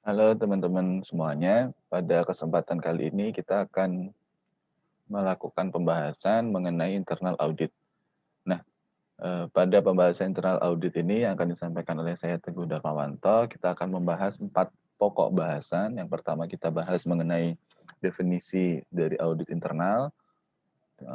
Halo teman-teman semuanya, pada kesempatan kali ini kita akan melakukan pembahasan mengenai internal audit. Nah, pada pembahasan internal audit ini yang akan disampaikan oleh saya Teguh Darmawanto, kita akan membahas 4 pokok bahasan. Yang pertama kita bahas mengenai definisi dari audit internal,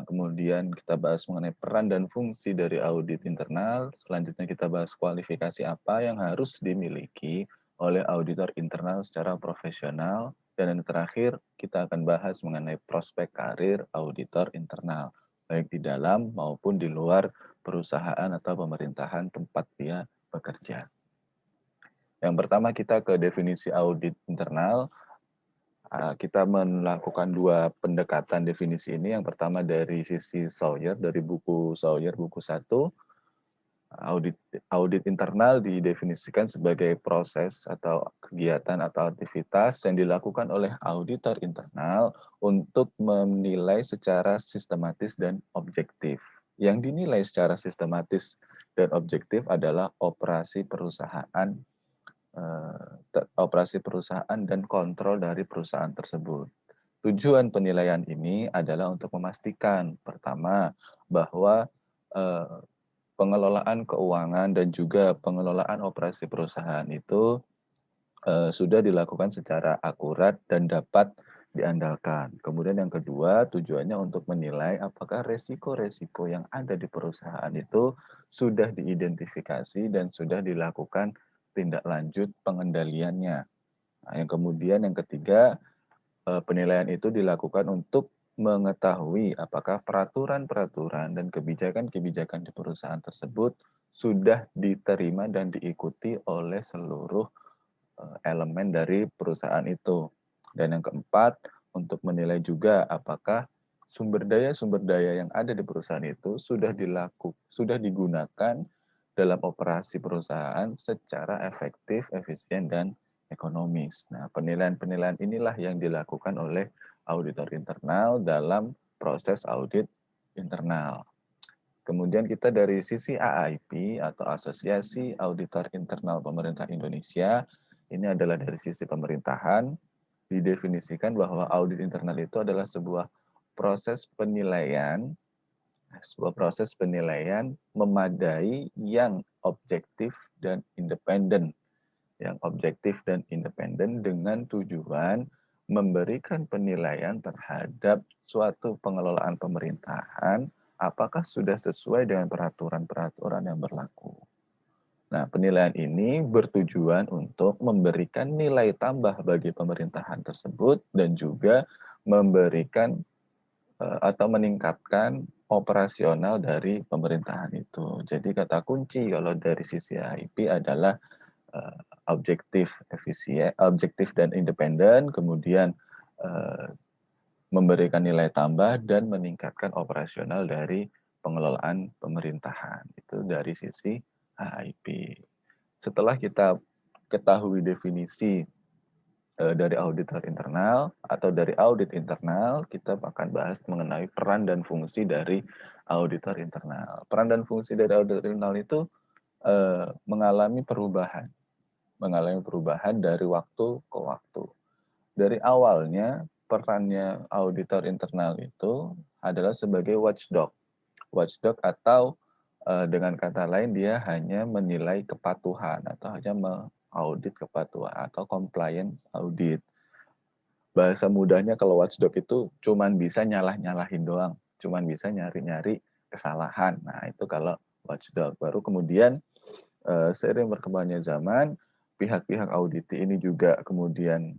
kemudian kita bahas mengenai peran dan fungsi dari audit internal, selanjutnya kita bahas kualifikasi apa yang harus dimiliki oleh auditor internal secara profesional, dan yang terakhir kita akan bahas mengenai prospek karir auditor internal, baik di dalam maupun di luar perusahaan atau pemerintahan tempat dia bekerja. Yang pertama kita ke definisi audit internal. Kita melakukan 2 pendekatan definisi ini. Yang pertama dari sisi Sawyer, dari buku Sawyer, buku 1. Audit audit internal didefinisikan sebagai proses atau kegiatan atau aktivitas yang dilakukan oleh auditor internal untuk menilai secara sistematis dan objektif. Yang dinilai secara sistematis dan objektif adalah operasi perusahaan dan kontrol dari perusahaan tersebut. Tujuan penilaian ini adalah untuk memastikan, pertama, bahwa pengelolaan keuangan dan juga pengelolaan operasi perusahaan itu sudah dilakukan secara akurat dan dapat diandalkan. Kemudian yang kedua, tujuannya untuk menilai apakah resiko-resiko yang ada di perusahaan itu sudah diidentifikasi dan sudah dilakukan tindak lanjut pengendaliannya. Nah, yang kemudian yang ketiga, penilaian itu dilakukan untuk mengetahui apakah peraturan-peraturan dan kebijakan-kebijakan di perusahaan tersebut sudah diterima dan diikuti oleh seluruh elemen dari perusahaan itu. Dan yang keempat, untuk menilai juga apakah sumber daya yang ada di perusahaan itu sudah digunakan dalam operasi perusahaan secara efektif, efisien, dan ekonomis. Nah, penilaian-penilaian inilah yang dilakukan oleh auditor internal dalam proses audit internal. Kemudian kita dari sisi AIP atau Asosiasi Auditor Internal Pemerintah Indonesia, ini adalah dari sisi pemerintahan, didefinisikan bahwa audit internal itu adalah proses penilaian sebuah proses penilaian memadai yang objektif dan independen. Yang objektif dan independen dengan tujuan memberikan penilaian terhadap suatu pengelolaan pemerintahan apakah sudah sesuai dengan peraturan-peraturan yang berlaku. Nah, penilaian ini bertujuan untuk memberikan nilai tambah bagi pemerintahan tersebut dan juga memberikan atau meningkatkan operasional dari pemerintahan itu. Jadi kata kunci kalau dari sisi HIP adalah uh, objektif dan independen, kemudian uh, memberikan nilai tambah dan meningkatkan operasional dari pengelolaan pemerintahan. Itu dari sisi HIP. Setelah kita ketahui definisi dari auditor internal atau dari audit internal, kita akan bahas mengenai peran dan fungsi dari auditor internal. Peran dan fungsi dari auditor internal itu mengalami perubahan dari waktu ke waktu. Dari awalnya, perannya auditor internal itu adalah sebagai watchdog. Watchdog atau dengan kata lain dia hanya menilai kepatuhan atau hanya mengaudit kepatuhan atau compliance audit. Bahasa mudahnya kalau watchdog itu cuman bisa nyalah-nyalahin doang, cuman bisa nyari-nyari kesalahan. Nah, itu kalau watchdog. Baru kemudian seiring berkembangnya zaman, pihak-pihak audit ini juga kemudian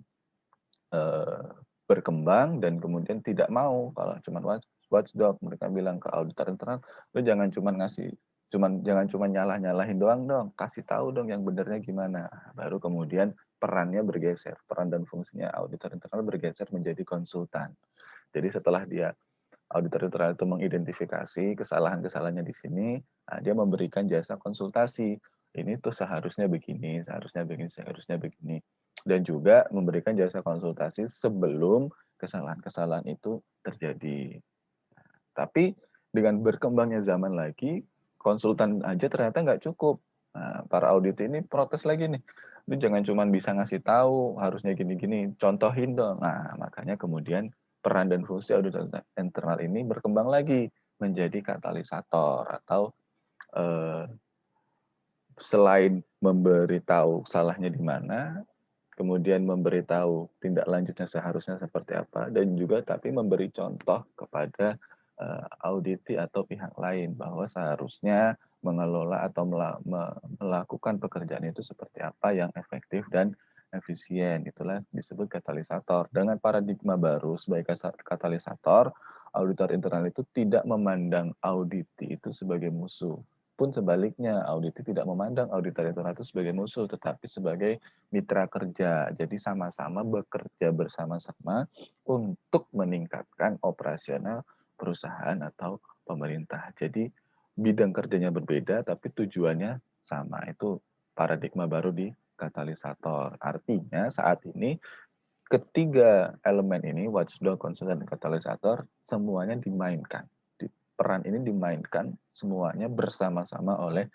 eh, berkembang dan kemudian tidak mau kalau cuman watchdog. Mereka bilang ke auditor internal, lu jangan cuman nyalah-nyalahin doang dong, kasih tahu dong yang benernya gimana. Baru kemudian perannya bergeser, peran dan fungsinya auditor internal bergeser menjadi konsultan. Jadi setelah auditor internal itu mengidentifikasi kesalahan-kesalahannya di sini, nah dia memberikan jasa konsultasi. Ini tuh seharusnya begini, seharusnya begini, seharusnya begini. Dan juga memberikan jasa konsultasi sebelum kesalahan-kesalahan itu terjadi. Tapi dengan berkembangnya zaman lagi, konsultan aja ternyata nggak cukup. Nah, para audit ini protes lagi nih. Lu jangan cuman bisa ngasih tahu, harusnya gini-gini, contohin dong. Nah, makanya kemudian peran dan fungsi auditor internal ini berkembang lagi menjadi katalisator atau, eee, selain memberitahu salahnya di mana, kemudian memberitahu tindak lanjutnya seharusnya seperti apa, dan juga tapi memberi contoh kepada, auditi atau pihak lain bahwa seharusnya mengelola atau melakukan pekerjaan itu seperti apa yang efektif dan efisien. Itulah disebut katalisator. Dengan paradigma baru sebagai katalisator, auditor internal itu tidak memandang auditi itu sebagai musuh. Pun sebaliknya, auditi tidak memandang auditor internal itu sebagai musuh, tetapi sebagai mitra kerja. Jadi sama-sama bekerja bersama-sama untuk meningkatkan operasional perusahaan atau pemerintah. Jadi bidang kerjanya berbeda tapi tujuannya sama. Itu paradigma baru di katalisator. Artinya saat ini ketiga elemen ini, watchdog, konsultan, dan katalisator, semuanya dimainkan. Peran ini dimainkan semuanya bersama-sama oleh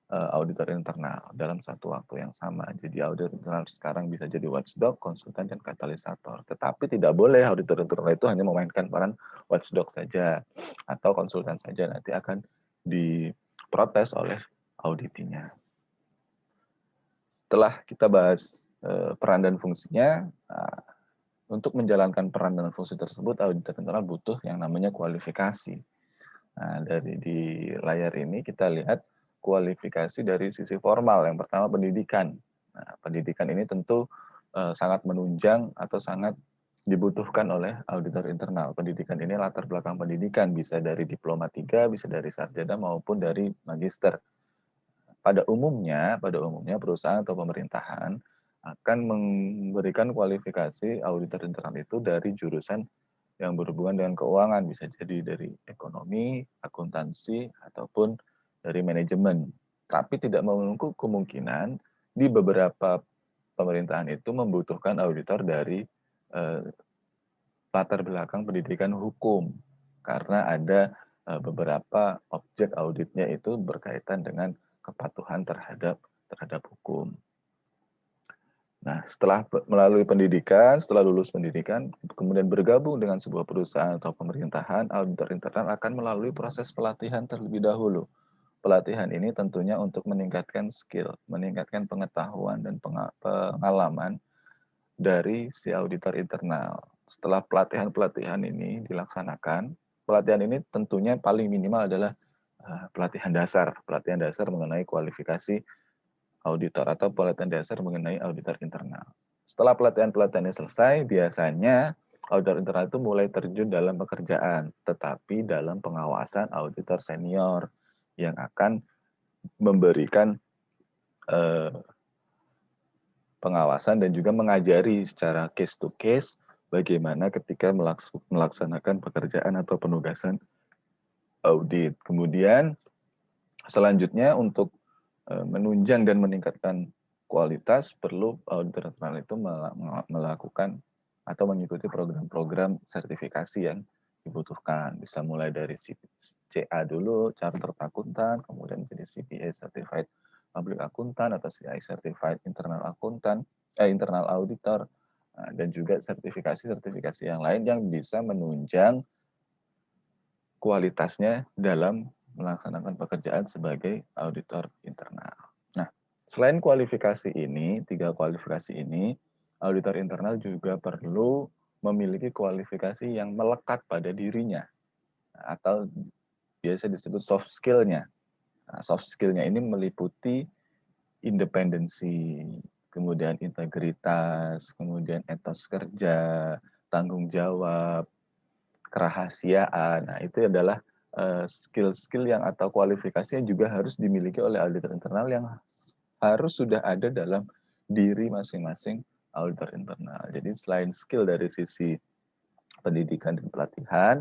auditor internal dalam satu waktu yang sama. Jadi auditor internal sekarang bisa jadi watchdog, konsultan, dan katalisator. Tetapi tidak boleh auditor internal itu hanya memainkan peran watchdog saja atau konsultan saja, nanti akan diprotes oleh auditinya. Setelah kita bahas peran dan fungsinya, untuk menjalankan peran dan fungsi tersebut, auditor internal butuh yang namanya kualifikasi. Nah, di layar ini kita lihat kualifikasi dari sisi formal. Yang pertama pendidikan. Nah, pendidikan ini tentu sangat menunjang atau sangat dibutuhkan oleh auditor internal. Pendidikan ini latar belakang pendidikan bisa dari diploma 3, bisa dari sarjana maupun dari magister. Pada umumnya perusahaan atau pemerintahan akan memberikan kualifikasi auditor internal itu dari jurusan yang berhubungan dengan keuangan, bisa jadi dari ekonomi, akuntansi, ataupun dari manajemen. Tapi tidak menutup kemungkinan di beberapa pemerintahan itu membutuhkan auditor dari latar belakang pendidikan hukum, karena ada beberapa objek auditnya itu berkaitan dengan kepatuhan terhadap hukum. Nah, setelah melalui pendidikan, setelah lulus pendidikan, kemudian bergabung dengan sebuah perusahaan atau pemerintahan, auditor internal akan melalui proses pelatihan terlebih dahulu. Pelatihan ini tentunya untuk meningkatkan skill, meningkatkan pengetahuan dan pengalaman dari si auditor internal. Setelah pelatihan-pelatihan ini dilaksanakan, pelatihan ini tentunya paling minimal adalah pelatihan dasar mengenai kualifikasi auditor atau pelatihan dasar mengenai auditor internal. Setelah pelatihan-pelatihan ini selesai, biasanya auditor internal itu mulai terjun dalam pekerjaan, tetapi dalam pengawasan auditor senior yang akan memberikan pengawasan dan juga mengajari secara case to case bagaimana ketika melaksanakan pekerjaan atau penugasan audit. Kemudian selanjutnya untuk menunjang dan meningkatkan kualitas, perlu auditor internal itu melakukan atau mengikuti program-program sertifikasi yang dibutuhkan. Bisa mulai dari CA dulu, Chartered Accountant, kemudian jadi CPA Certified Public Accountant atau CI Certified Internal Accountant, Internal Auditor, dan juga sertifikasi-sertifikasi yang lain yang bisa menunjang kualitasnya dalam melaksanakan pekerjaan sebagai auditor internal. Nah, selain kualifikasi ini, 3 kualifikasi ini, auditor internal juga perlu memiliki kualifikasi yang melekat pada dirinya, atau biasa disebut soft skill-nya. Nah, soft skill-nya ini meliputi independensi, kemudian integritas, kemudian etos kerja, tanggung jawab, kerahasiaan. Nah, itu adalah skill-skill yang atau kualifikasi yang juga harus dimiliki oleh auditor internal yang harus sudah ada dalam diri masing-masing auditor internal. Jadi selain skill dari sisi pendidikan dan pelatihan,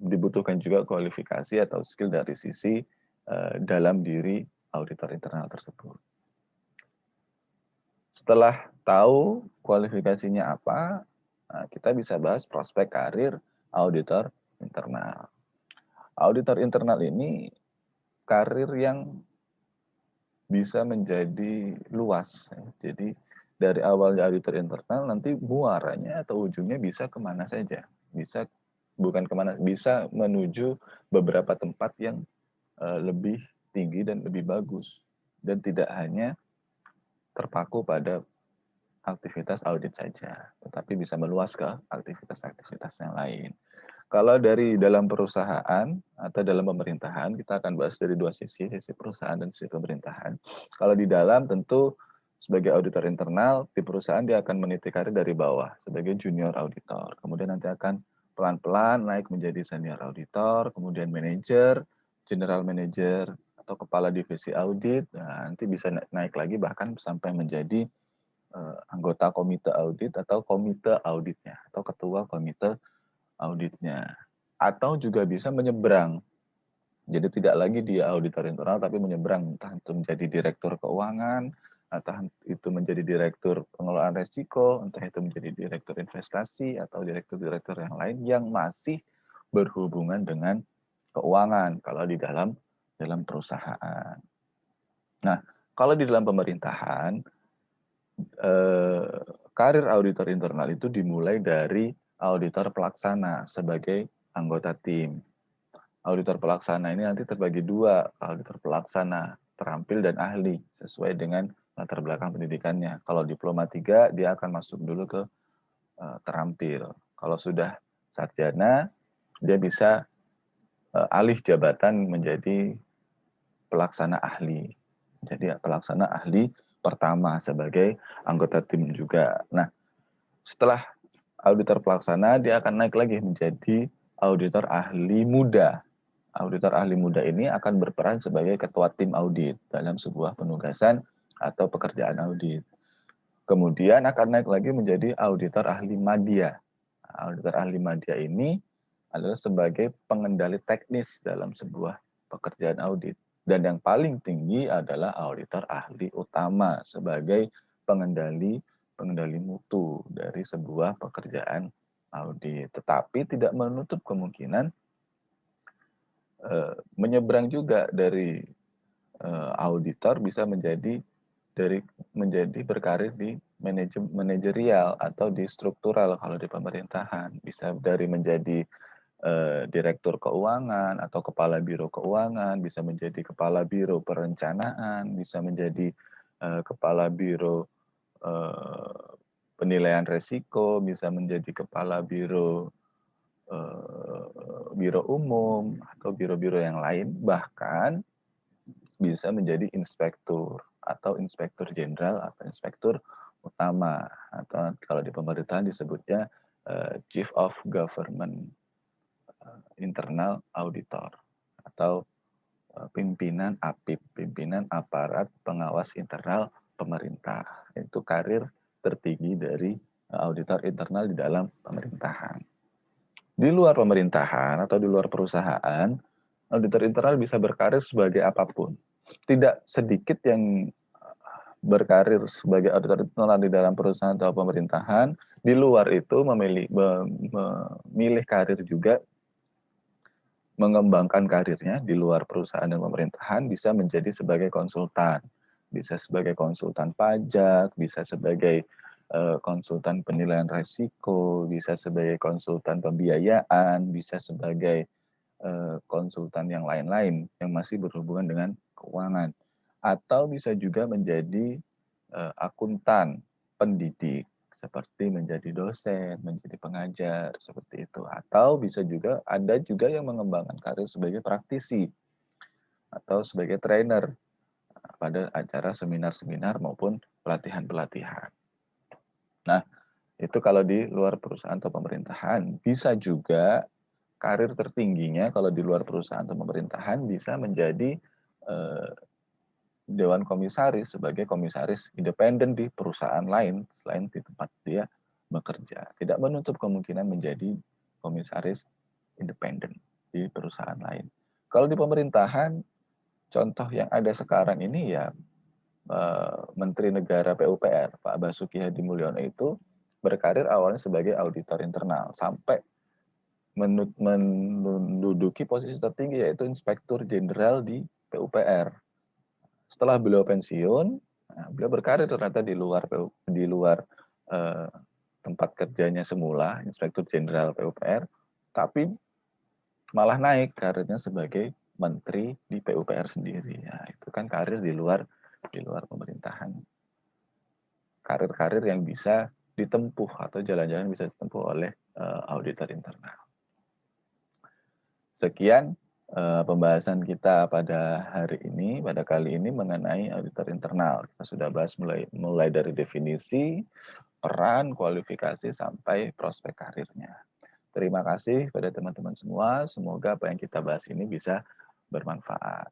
dibutuhkan juga kualifikasi atau skill dari sisi dalam diri auditor internal tersebut. Setelah tahu kualifikasinya apa, kita bisa bahas prospek karir auditor internal. Auditor internal ini karir yang bisa menjadi luas. Jadi dari awalnya auditor internal nanti muaranya atau ujungnya bisa kemana saja. Bisa bukan kemana, bisa menuju beberapa tempat yang lebih tinggi dan lebih bagus. Dan tidak hanya terpaku pada aktivitas audit saja, tetapi bisa meluas ke aktivitas-aktivitas yang lain. Kalau dari dalam perusahaan atau dalam pemerintahan, kita akan bahas dari dua sisi perusahaan dan sisi pemerintahan. Kalau di dalam tentu sebagai auditor internal, di perusahaan dia akan meniti karir dari bawah sebagai junior auditor. Kemudian nanti akan pelan-pelan naik menjadi senior auditor, kemudian manager, general manager, atau kepala divisi audit. Nah, nanti bisa naik lagi bahkan sampai menjadi anggota komite audit atau komite auditnya, atau ketua komite auditnya. Atau juga bisa menyeberang. Jadi tidak lagi dia auditor internal, tapi menyeberang. Entah itu menjadi direktur keuangan, entah itu menjadi direktur pengelolaan resiko, entah itu menjadi direktur investasi, atau direktur-direktur yang lain yang masih berhubungan dengan keuangan kalau di dalam perusahaan. Nah, kalau di dalam pemerintahan, karir auditor internal itu dimulai dari auditor pelaksana sebagai anggota tim. Auditor pelaksana ini nanti terbagi dua, auditor pelaksana terampil dan ahli sesuai dengan latar belakang pendidikannya. Kalau diploma 3 dia akan masuk dulu ke terampil. Kalau sudah sarjana dia bisa alih jabatan menjadi pelaksana ahli. Jadi pelaksana ahli pertama sebagai anggota tim juga. Nah, setelah auditor pelaksana, dia akan naik lagi menjadi auditor ahli muda. Auditor ahli muda ini akan berperan sebagai ketua tim audit dalam sebuah penugasan atau pekerjaan audit. Kemudian akan naik lagi menjadi auditor ahli madya. Auditor ahli madya ini adalah sebagai pengendali teknis dalam sebuah pekerjaan audit. Dan yang paling tinggi adalah auditor ahli utama sebagai pengendali mutu dari sebuah pekerjaan audit. Tetapi tidak menutup kemungkinan menyeberang juga dari auditor bisa menjadi berkarir di manajerial atau di struktural kalau di pemerintahan. Bisa dari menjadi direktur keuangan atau kepala biro keuangan, bisa menjadi kepala biro perencanaan, bisa menjadi kepala biro penilaian resiko, bisa menjadi kepala biro umum atau biro-biro yang lain, bahkan bisa menjadi inspektur atau inspektur jenderal atau inspektur utama, atau kalau di pemerintahan disebutnya Chief of Government Internal Auditor atau pimpinan APIP, pimpinan aparat pengawas internal pemerintah. Itu karir tertinggi dari auditor internal di dalam pemerintahan. Di luar pemerintahan atau di luar perusahaan, auditor internal bisa berkarir sebagai apapun. Tidak sedikit yang berkarir sebagai auditor internal di dalam perusahaan atau pemerintahan, di luar itu memilih karir juga, mengembangkan karirnya di luar perusahaan dan pemerintahan, bisa menjadi sebagai konsultan. Bisa sebagai konsultan pajak, bisa sebagai konsultan penilaian risiko, bisa sebagai konsultan pembiayaan, bisa sebagai konsultan yang lain-lain yang masih berhubungan dengan keuangan. Atau bisa juga menjadi akuntan pendidik, seperti menjadi dosen, menjadi pengajar, seperti itu. Atau bisa juga, ada juga yang mengembangkan karir sebagai praktisi atau sebagai trainer pada acara seminar-seminar maupun pelatihan-pelatihan. Nah, itu kalau di luar perusahaan atau pemerintahan. Bisa juga karir tertingginya kalau di luar perusahaan atau pemerintahan bisa menjadi dewan komisaris sebagai komisaris independen di perusahaan lain selain di tempat dia bekerja. Tidak menutup kemungkinan menjadi komisaris independen di perusahaan lain. Kalau di pemerintahan, contoh yang ada sekarang ini ya Menteri Negara PUPR, Pak Basuki Hadi Mulyono itu berkarir awalnya sebagai auditor internal sampai menduduki posisi tertinggi yaitu Inspektur Jenderal di PUPR. Setelah beliau pensiun, nah, beliau berkarir ternyata di luar eh, tempat kerjanya semula, Inspektur Jenderal PUPR, tapi malah naik karirnya sebagai menteri di PUPR sendiri. Ya, itu kan karir di luar pemerintahan. Karir-karir yang bisa ditempuh atau jalan-jalan bisa ditempuh oleh auditor internal. Sekian pembahasan kita pada hari ini, pada kali ini mengenai auditor internal. Kita sudah bahas mulai dari definisi, peran, kualifikasi, sampai prospek karirnya. Terima kasih pada teman-teman semua. Semoga apa yang kita bahas ini bisa bermanfaat.